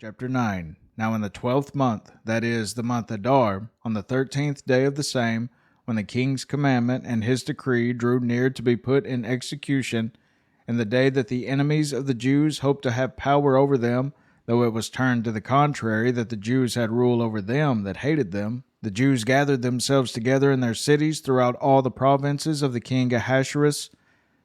Chapter 9. Now in the 12th month, that is, the month Adar, on the 13th day of the same, when the king's commandment and his decree drew near to be put in execution, in the day that the enemies of the Jews hoped to have power over them, though it was turned to the contrary, that the Jews had rule over them that hated them, the Jews gathered themselves together in their cities throughout all the provinces of the king Ahasuerus,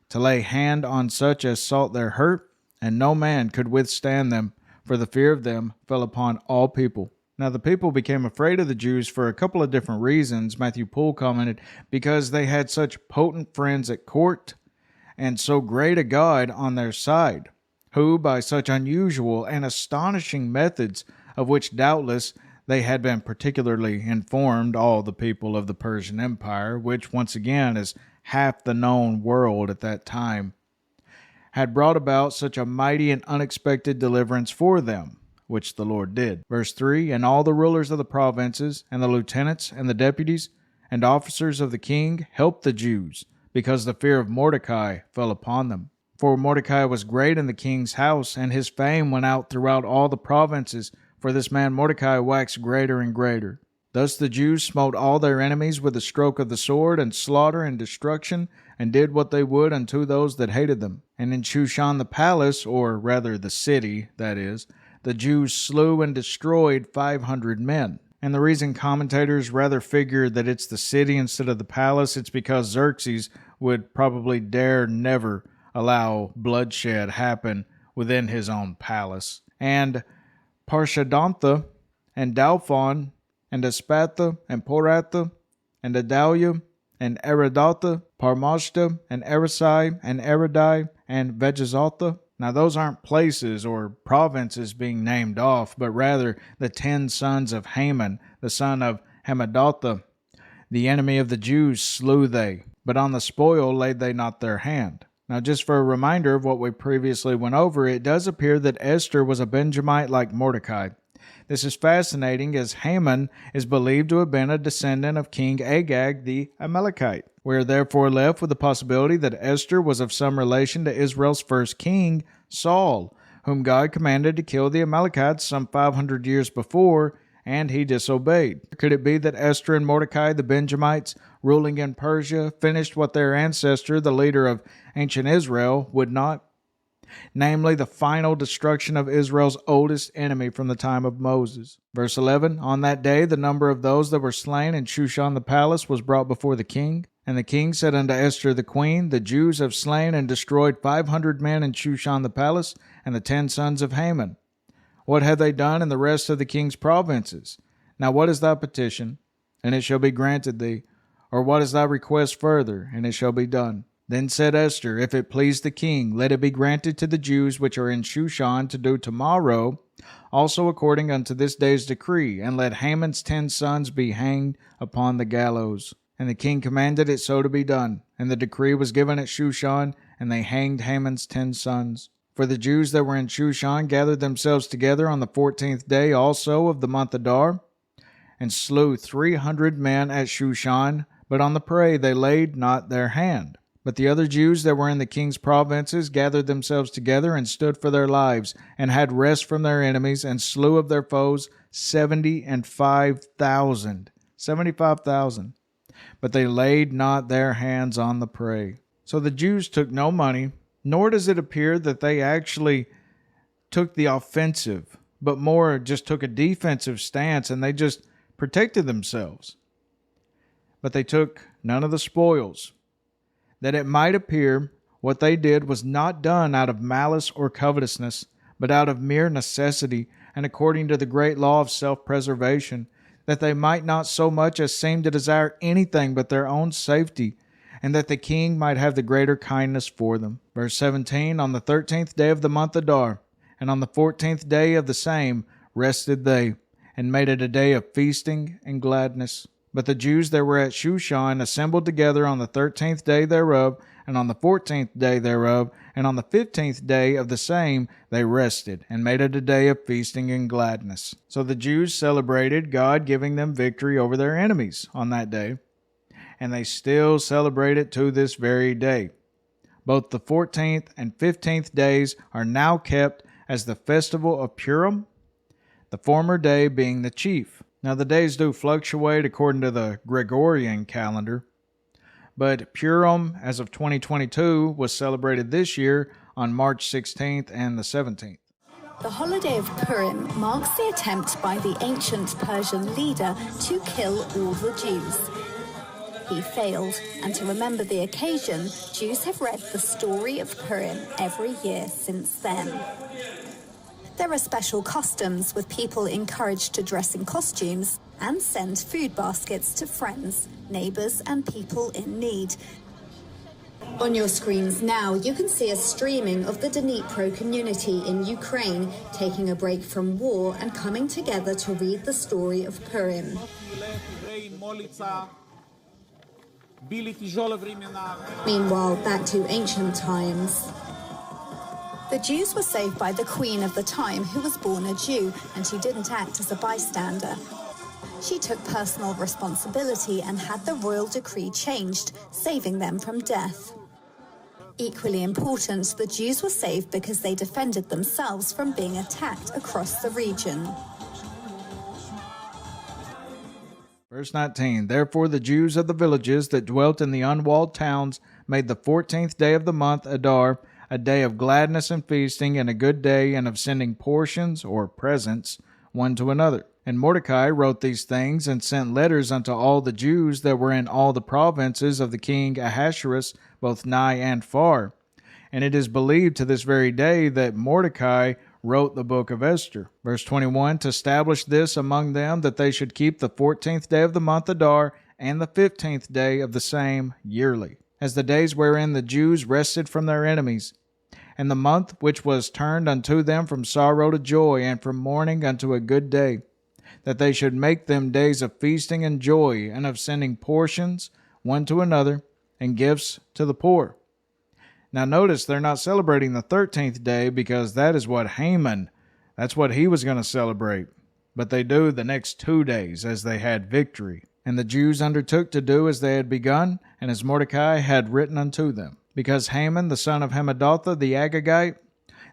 to lay hand on such as sought their hurt, and no man could withstand them, for the fear of them fell upon all people. Now the people became afraid of the Jews for a couple of different reasons. Matthew Poole commented, because they had such potent friends at court, and so great a God on their side, who by such unusual and astonishing methods, of which doubtless they had been particularly informed, all the people of the Persian Empire, which once again is half the known world at that time, had brought about such a mighty and unexpected deliverance for them, which the Lord did. Verse 3, and all the rulers of the provinces, and the lieutenants, and the deputies, and officers of the king helped the Jews, because the fear of Mordecai fell upon them. For Mordecai was great in the king's house, and his fame went out throughout all the provinces, for this man Mordecai waxed greater and greater. Thus the Jews smote all their enemies with the stroke of the sword, and slaughter and destruction, and did what they would unto those that hated them. And in Shushan the palace, or rather the city, that is, the Jews slew and destroyed 500 men. And the reason commentators rather figure that it's the city instead of the palace, it's because Xerxes would probably dare never allow bloodshed happen within his own palace. And Parshadontha, and Dalphon, and Aspatha, and Poratha, and Adalia, and Aridatha, Parmashta, and Arisai, and Aridai, and Vejazatha. Now those aren't places or provinces being named off, but rather the 10 sons of Haman, the son of Hammedatha. The enemy of the Jews slew they, but on the spoil laid they not their hand. Now just for a reminder of what we previously went over, it does appear that Esther was a Benjamite like Mordecai. This is fascinating, as Haman is believed to have been a descendant of King Agag the Amalekite. We are therefore left with the possibility that Esther was of some relation to Israel's first king, Saul, whom God commanded to kill the Amalekites some 500 years before, and he disobeyed. Could it be that Esther and Mordecai, the Benjamites, ruling in Persia, finished what their ancestor, the leader of ancient Israel, would not? Namely, the final destruction of Israel's oldest enemy from the time of Moses. Verse 11, on that day the number of those that were slain in Shushan the palace was brought before the king. And the king said unto Esther the queen, the Jews have slain and destroyed 500 men in Shushan the palace, and the 10 sons of Haman. What have they done in the rest of the king's provinces? Now what is thy petition? And it shall be granted thee. Or what is thy request further? And it shall be done. Then said Esther, if it please the king, let it be granted to the Jews which are in Shushan to do tomorrow, also according unto this day's decree, and let Haman's 10 sons be hanged upon the gallows. And the king commanded it so to be done. And the decree was given at Shushan, and they hanged Haman's 10 sons. For the Jews that were in Shushan gathered themselves together on the 14th day also of the month Adar, and slew 300 men at Shushan, but on the prey they laid not their hand. But the other Jews that were in the king's provinces gathered themselves together and stood for their lives, and had rest from their enemies, and slew of their foes 75,000. 75,000. But they laid not their hands on the prey. So the Jews took no money, nor does it appear that they actually took the offensive, but more just took a defensive stance, and they just protected themselves. But they took none of the spoils, that it might appear what they did was not done out of malice or covetousness, but out of mere necessity, and according to the great law of self-preservation, that they might not so much as seem to desire anything but their own safety, and that the king might have the greater kindness for them. Verse 17, on the 13th day of the month Adar, and on the 14th day of the same, rested they, and made it a day of feasting and gladness. But the Jews that were at Shushan assembled together on the 13th day thereof, and on the 14th day thereof, and on the 15th day of the same they rested, and made it a day of feasting and gladness. So the Jews celebrated God giving them victory over their enemies on that day, and they still celebrate it to this very day. Both the 14th and 15th days are now kept as the festival of Purim, the former day being the chief. Now the days do fluctuate according to the Gregorian calendar, but Purim, as of 2022, was celebrated this year on March 16th and the 17th. The holiday of Purim marks the attempt by the ancient Persian leader to kill all the Jews. He failed, and to remember the occasion, Jews have read the story of Purim every year since then. There are special customs, with people encouraged to dress in costumes and send food baskets to friends, neighbors, and people in need. On your screens now, you can see a streaming of the Dnipro community in Ukraine taking a break from war and coming together to read the story of Purim. Meanwhile, back to ancient times. The Jews were saved by the queen of the time, who was born a Jew and who didn't act as a bystander. She took personal responsibility and had the royal decree changed, saving them from death. Equally important, the Jews were saved because they defended themselves from being attacked across the region. Verse 19, Therefore the Jews of the villages that dwelt in the unwalled towns made the 14th day of the month Adar a day of gladness and feasting, and a good day, and of sending portions or presents one to another. And Mordecai wrote these things, and sent letters unto all the Jews that were in all the provinces of the king Ahasuerus, both nigh and far. And it is believed to this very day that Mordecai wrote the book of Esther. Verse 21, To establish this among them, that they should keep the 14th day of the month Adar, and the 15th day of the same yearly, as the days wherein the Jews rested from their enemies, and the month which was turned unto them from sorrow to joy, and from mourning unto a good day, that they should make them days of feasting and joy, and of sending portions one to another, and gifts to the poor. Now notice they're not celebrating the 13th day, because that is what Haman, that's what he was going to celebrate. But they do the next 2 days, as they had victory. And the Jews undertook to do as they had begun, and as Mordecai had written unto them. Because Haman, the son of Hammedatha the Agagite,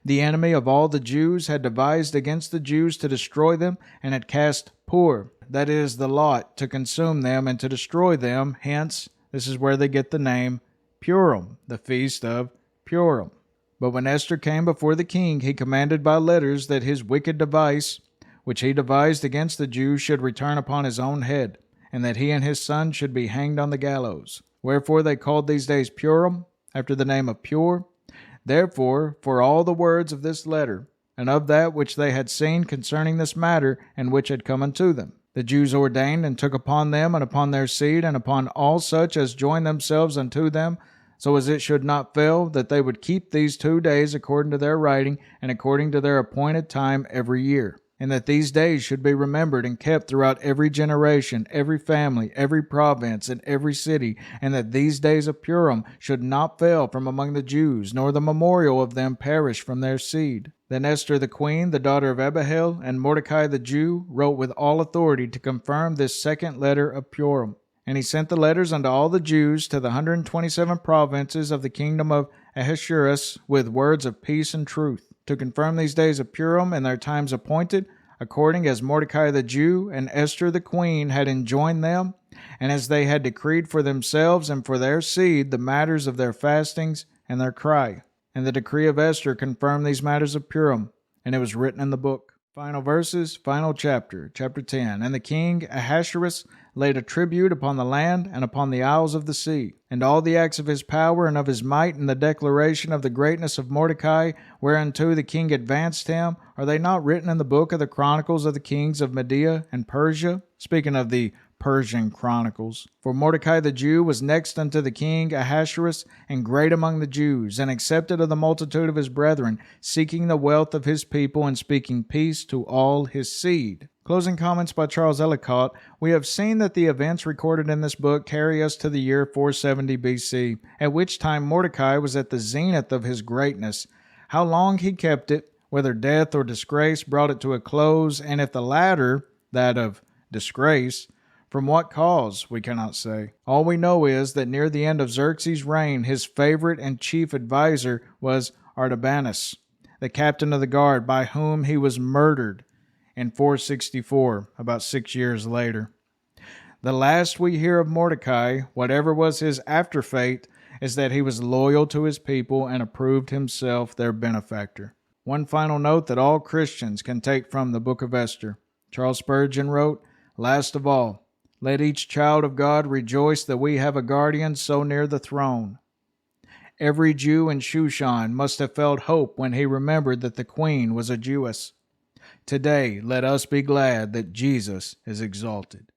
the enemy of all the Jews, had devised against the Jews to destroy them, and had cast Pur, that is, the lot, to consume them and to destroy them. Hence, this is where they get the name Purim, the feast of Purim. But when Esther came before the king, he commanded by letters that his wicked device, which he devised against the Jews, should return upon his own head, and that he and his son should be hanged on the gallows. Wherefore they called these days Purim, after the name of Pur. Therefore, for all the words of this letter, and of that which they had seen concerning this matter, and which had come unto them, the Jews ordained and took upon them, and upon their seed, and upon all such as joined themselves unto them, so as it should not fail, that they would keep these 2 days according to their writing, and according to their appointed time every year. And that these days should be remembered and kept throughout every generation, every family, every province, and every city, and that these days of Purim should not fail from among the Jews, nor the memorial of them perish from their seed. Then Esther the queen, the daughter of Abihail, and Mordecai the Jew, wrote with all authority to confirm this second letter of Purim. And he sent the letters unto all the Jews to the 127 provinces of the kingdom of Ahasuerus, with words of peace and truth, to confirm these days of Purim and their times appointed, according as Mordecai the Jew and Esther the queen had enjoined them, and as they had decreed for themselves and for their seed the matters of their fastings and their cry. And the decree of Esther confirmed these matters of Purim, and it was written in the book. Final verses, final chapter, chapter 10. And the king Ahasuerus laid a tribute upon the land and upon the isles of the sea, and all the acts of his power and of his might, and the declaration of the greatness of Mordecai, whereunto the king advanced him, are they not written in the book of the chronicles of the kings of Media and Persia? Speaking of the Persian chronicles. For Mordecai the Jew was next unto the king Ahasuerus, and great among the Jews, and accepted of the multitude of his brethren, seeking the wealth of his people, and speaking peace to all his seed. Closing comments by Charles Ellicott. We have seen that the events recorded in this book carry us to the year 470 BC, at which time Mordecai was at the zenith of his greatness. How long he kept it, whether death or disgrace brought it to a close, and if the latter, that of disgrace, from what cause, we cannot say. All we know is that near the end of Xerxes' reign, his favorite and chief advisor was Artabanus, the captain of the guard, by whom he was murdered in 464, about 6 years later. The last we hear of Mordecai, whatever was his after fate, is that he was loyal to his people and approved himself their benefactor. One final note that all Christians can take from the book of Esther. Charles Spurgeon wrote, "Last of all, let each child of God rejoice that we have a guardian so near the throne." Every Jew in Shushan must have felt hope when he remembered that the queen was a Jewess. Today, let us be glad that Jesus is exalted.